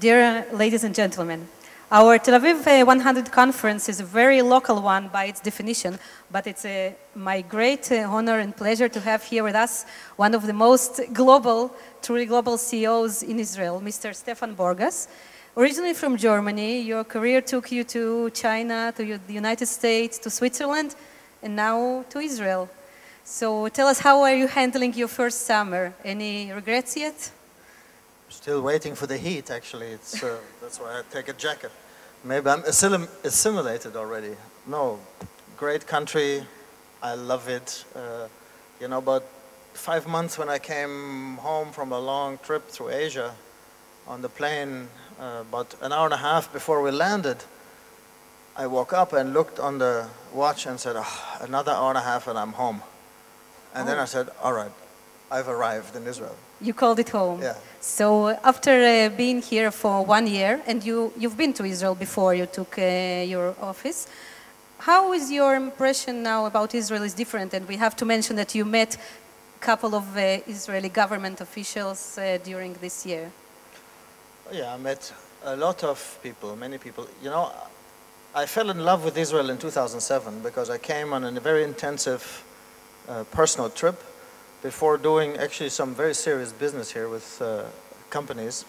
Dear ladies and gentlemen, our Tel Aviv 100 conference is a very local one by its definition, but it's my great honor and pleasure to have here with us one of the most global, truly global CEOs in Israel, Mr. Stefan Börs. Originally from Germany, your career took you to China, to the United States, to Switzerland, and now to Israel. So tell us, how are you handling your first summer? Any regrets yet? Still waiting for the heat, actually. It's, that's why I take a jacket. Maybe I'm assimilated already. No, great country. I love it. You know, about 5 months when I came home from a long trip through Asia on the plane, about an hour and a half before we landed, I woke up and looked on the watch and said, oh, another hour and a half and I'm home. And then I said, all right, I've arrived in Israel. You called it home. Yeah. So after being here for 1 year, and you've been to Israel before you took your office, how is your impression now about Israel is different? And we have to mention that you met a couple of Israeli government officials during this year. Yeah, I met a lot of people, many people. You know, I fell in love with Israel in 2007 because I came on a very intensive personal trip before doing actually some very serious business here with companies,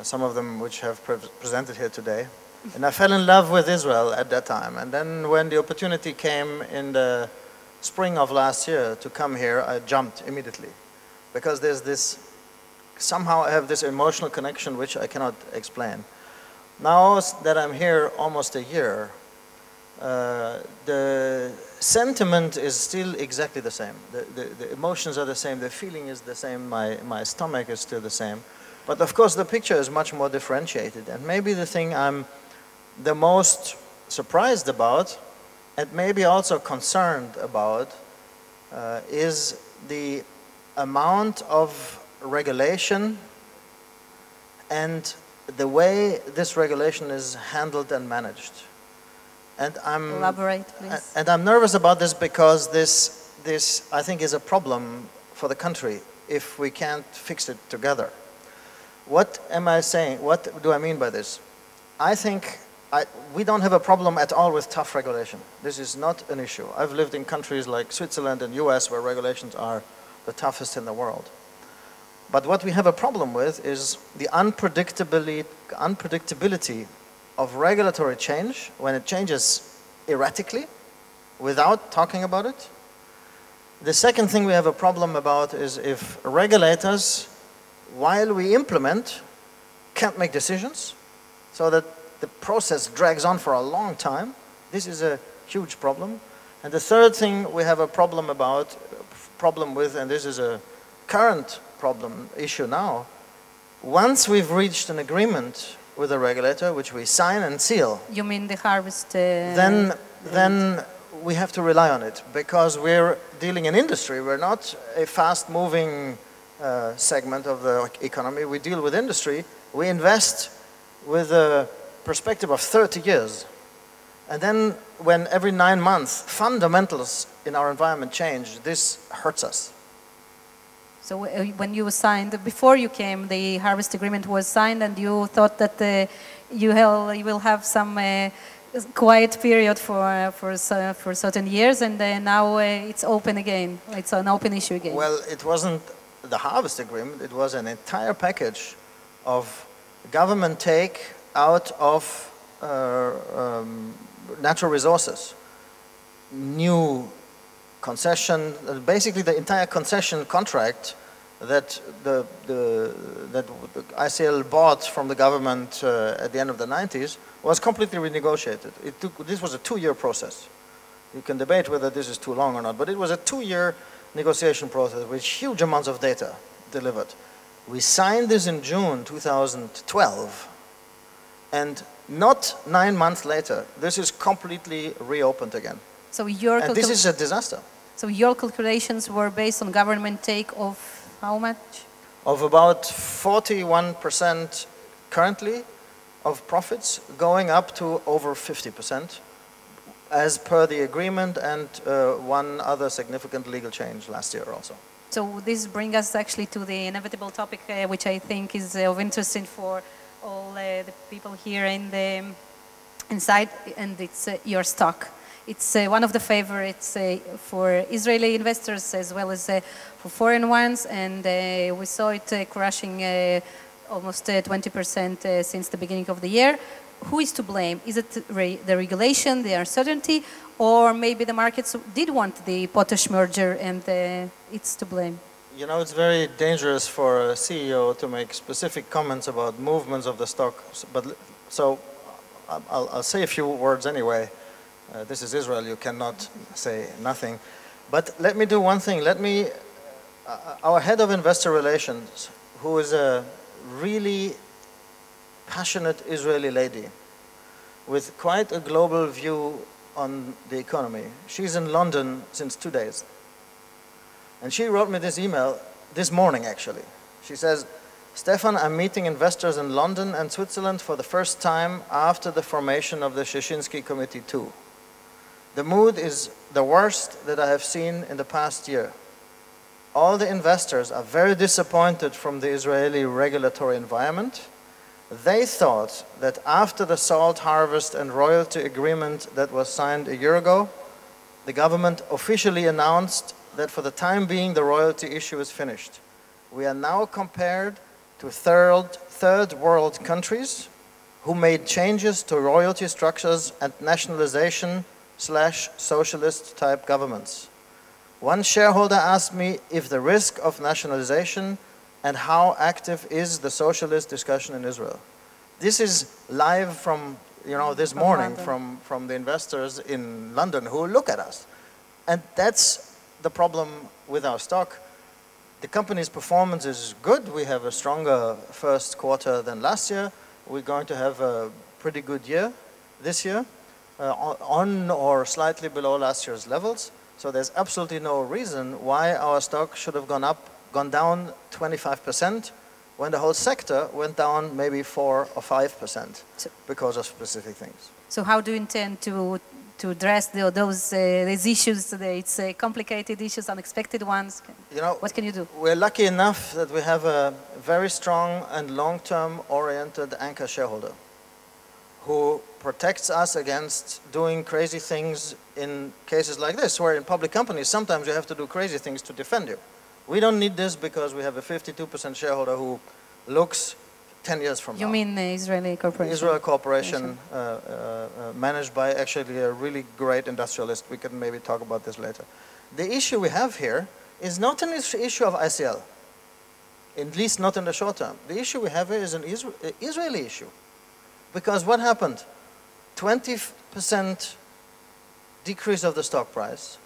some of them which have presented here today. And I fell in love with Israel at that time. And then when the opportunity came in the spring of last year to come here, I jumped immediately. Because there's this, somehow I have this emotional connection which I cannot explain. Now that I'm here almost a year, the sentiment is still exactly the same. The emotions are the same, the feeling is the same, my stomach is still the same. But of course the picture is much more differentiated. And maybe the thing I'm the most surprised about, and maybe also concerned about, is the amount of regulation and the way this regulation is handled and managed. And Elaborate, please. And I'm nervous about this because this I think is a problem for the country if we can't fix it together. What am I saying? What do I mean by this? I think we don't have a problem at all with tough regulation. This is not an issue. I've lived in countries like Switzerland and US where regulations are the toughest in the world. But what we have a problem with is the unpredictability of regulatory change when it changes erratically without talking about it. The second thing we have a problem about is if regulators, while we implement, can't make decisions so that the process drags on for a long time. This is a huge problem. And the third thing we have a problem with, and this is a current issue now, once we've reached an agreement with a regulator, which we sign and seal. You mean the harvest? Then we have to rely on it because we're dealing in industry. We're not a fast-moving segment of the economy. We deal with industry. We invest with a perspective of 30 years. And then when every 9 months fundamentals in our environment change, this hurts us. So when you signed, before you came, the harvest agreement was signed and you thought that you will have some quiet period for certain years, and now it's open again. It's an open issue again. Well, it wasn't the harvest agreement. It was an entire package of government take out of natural resources, new concession, basically the entire concession contract that that ICL bought from the government at the end of the 90s was completely renegotiated. This was a 2-year process. You can debate whether this is too long or not, but it was a 2-year negotiation process with huge amounts of data delivered. We signed this in June 2012, and not 9 months later, this is completely reopened again. So and this is a disaster. So your calculations were based on government take of how much? Of about 41% currently of profits, going up to over 50% as per the agreement, and one other significant legal change last year also. So this brings us actually to the inevitable topic, which I think is of interest for all the people here inside, and it's your stock. It's one of the favorites for Israeli investors as well as for foreign ones, and we saw it crashing almost 20% since the beginning of the year. Who is to blame? Is it the regulation, the uncertainty, or maybe the markets did want the potash merger and it's to blame? You know, it's very dangerous for a CEO to make specific comments about movements of the stock. So I'll say a few words anyway. This is Israel, you cannot say nothing. But let me do one thing. Our head of investor relations, who is a really passionate Israeli lady with quite a global view on the economy. She's in London since 2 days. And she wrote me this email this morning, actually. She says, Stefan, I'm meeting investors in London and Switzerland for the first time after the formation of the Sheshinsky Committee 2. The mood is the worst that I have seen in the past year. All the investors are very disappointed from the Israeli regulatory environment. They thought that after the salt harvest and royalty agreement that was signed a year ago, the government officially announced that for the time being the royalty issue is finished. We are now compared to third world countries who made changes to royalty structures and nationalization/socialist type governments. One shareholder asked me if the risk of nationalization and how active is the socialist discussion in Israel. This is live from, this morning from the investors in London who look at us. And that's the problem with our stock. The company's performance is good. We have a stronger first quarter than last year. We're going to have a pretty good year this year, on or slightly below last year's levels. So there's absolutely no reason why our stock should have gone down 25% when the whole sector went down maybe 4 or 5% because of specific things. So how do you intend to address these issues? It's complicated issues, unexpected ones. What can you do? We're lucky enough that we have a very strong and long-term oriented anchor shareholder who protects us against doing crazy things in cases like this, where in public companies sometimes you have to do crazy things to defend you. We don't need this because we have a 52% shareholder who looks 10 years from now. You mean the Israeli corporation? Israel corporation, managed by actually a really great industrialist. We can maybe talk about this later. The issue we have here is not an issue of ICL, at least not in the short term. The issue we have here is an Israeli issue. Because what happened? 20% decrease of the stock price,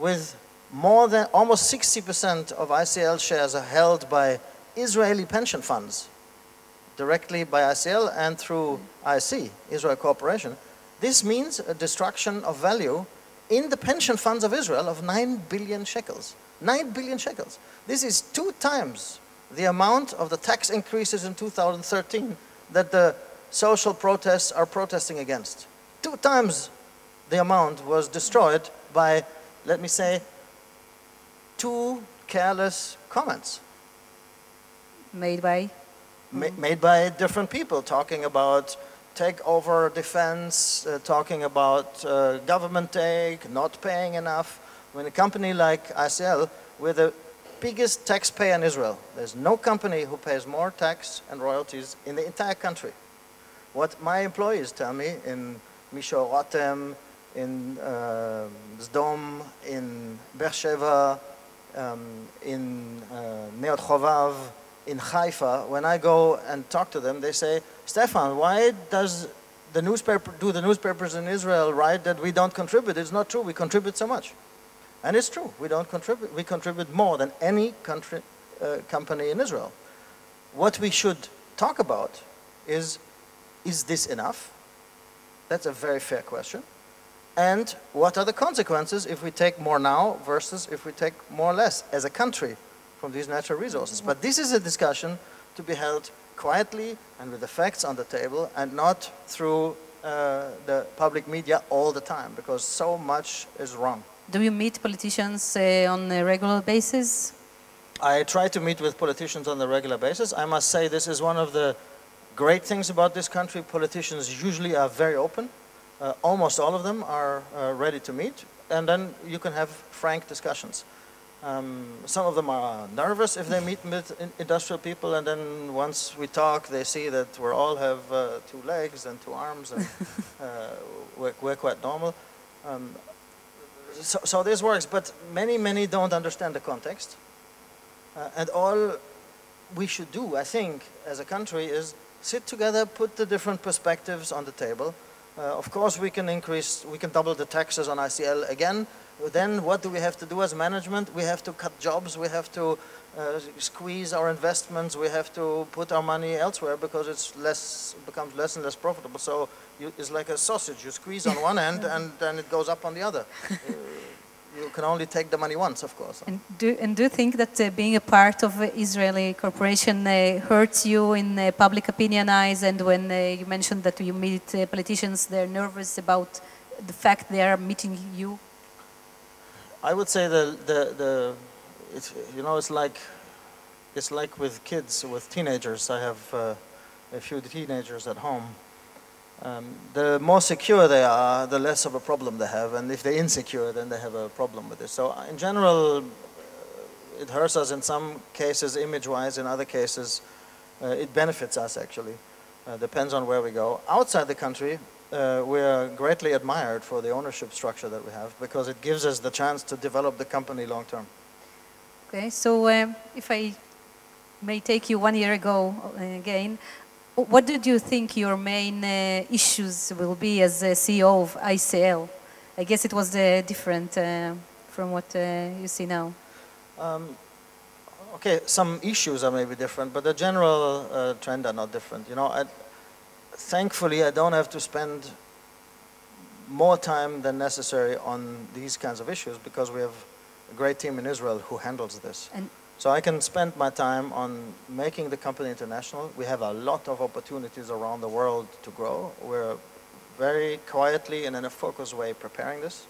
with more than almost 60% of ICL shares are held by Israeli pension funds, directly by ICL and through IC, Israel Corporation. This means a destruction of value in the pension funds of Israel of 9 billion shekels. 9 billion shekels. This is 2 times the amount of the tax increases in 2013 that the social protests are protesting against. 2 times the amount was destroyed by, let me say, 2 careless comments. Made by? Made by different people, talking about takeover defense, talking about government take, not paying enough. When a company like ICL, we're the biggest taxpayer in Israel. There's no company who pays more tax and royalties in the entire country. What my employees tell me in Mishor Rotem, in Zdom, in Beersheva, in Neot Chovav, in Haifa, when I go and talk to them, they say, Stefan, why does the newspapers in Israel write that we don't contribute? It's not true. We contribute so much. And it's true. We don't contribute. We contribute more than any company in Israel. What we should talk about is this enough? That's a very fair question. And what are the consequences if we take more now versus if we take more or less as a country from these natural resources? But this is a discussion to be held quietly and with the facts on the table and not through the public media all the time, because so much is wrong. Do you meet politicians on a regular basis? I try to meet with politicians on a regular basis. I must say this is one of the great things about this country. Politicians usually are very open. Almost all of them are ready to meet. And then you can have frank discussions. Some of them are nervous if they meet with industrial people, and then once we talk, they see that we all have 2 legs and 2 arms, and we're quite normal. So this works, but many don't understand the context. And all we should do, I think, as a country is sit together, put the different perspectives on the table. Of course, we can double the taxes on ICL again. Then what do we have to do as management? We have to cut jobs, we have to squeeze our investments, we have to put our money elsewhere because it becomes less and less profitable. So it's like a sausage, you squeeze on one end and then it goes up on the other. You can only take the money once, of course. And do you think that being a part of Israeli corporation hurts you in public opinion eyes? And when you mentioned that you meet politicians, they're nervous about the fact they are meeting you? I would say it's like with kids, with teenagers. I have a few teenagers at home. The more secure they are, the less of a problem they have, and if they're insecure, then they have a problem with it. So in general, it hurts us in some cases image-wise, in other cases it benefits us actually. Depends on where we go. Outside the country, we are greatly admired for the ownership structure that we have because it gives us the chance to develop the company long term. Okay, so if I may take you 1 year ago again, what did you think your main issues will be as CEO of ICL? I guess it was different from what you see now. Okay, some issues are maybe different, but the general trend are not different. You know, thankfully, I don't have to spend more time than necessary on these kinds of issues because we have a great team in Israel who handles this. So I can spend my time on making the company international. We have a lot of opportunities around the world to grow. We're very quietly and in a focused way preparing this.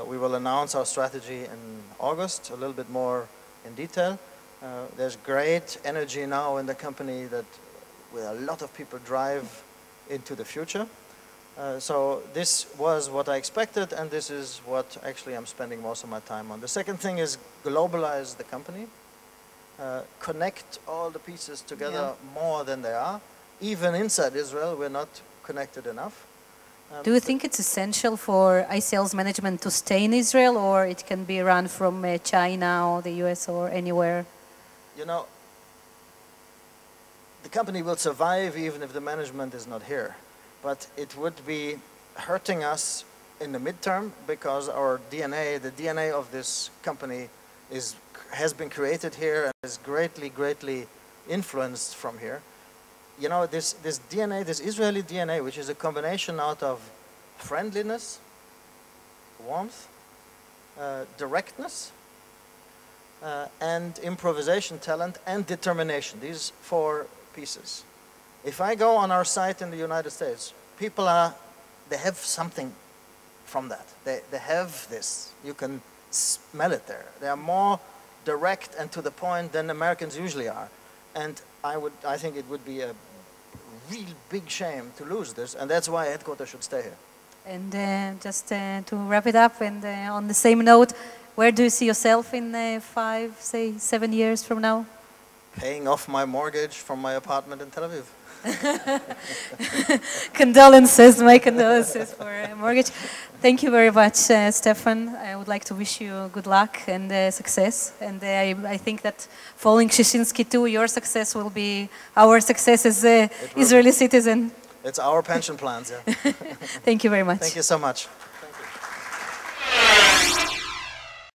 We will announce our strategy in August, a little bit more in detail. There's great energy now in the company that with a lot of people drive into the future. So this was what I expected, and this is what actually I'm spending most of my time on. The second thing is globalize the company, connect all the pieces together more than they are. Even inside Israel, we're not connected enough. Do you think it's essential for ICL's management to stay in Israel, or it can be run from China or the US or anywhere? You know, the company will survive even if the management is not here. But it would be hurting us in the midterm because our DNA, the DNA of this company has been created here and is greatly influenced from here. You know, this DNA, this Israeli DNA, which is a combination out of friendliness, warmth, directness, and improvisation talent and determination. These 4 pieces. If I go on our site in the United States, people they have something from that. They have this. You can smell it there. They are more direct and to the point than Americans usually are. And I think it would be a real big shame to lose this, and that's why headquarters should stay here. And just to wrap it up, and on the same note, where do you see yourself in 5, say 7 years from now? Paying off my mortgage from my apartment in Tel Aviv. Condolences, my condolences for a mortgage. Thank you very much, Stefan. I would like to wish you good luck and success. And I think that following Shishinsky too, your success will be our success as Israeli citizen. It's our pension plans, yeah. Thank you very much. Thank you so much.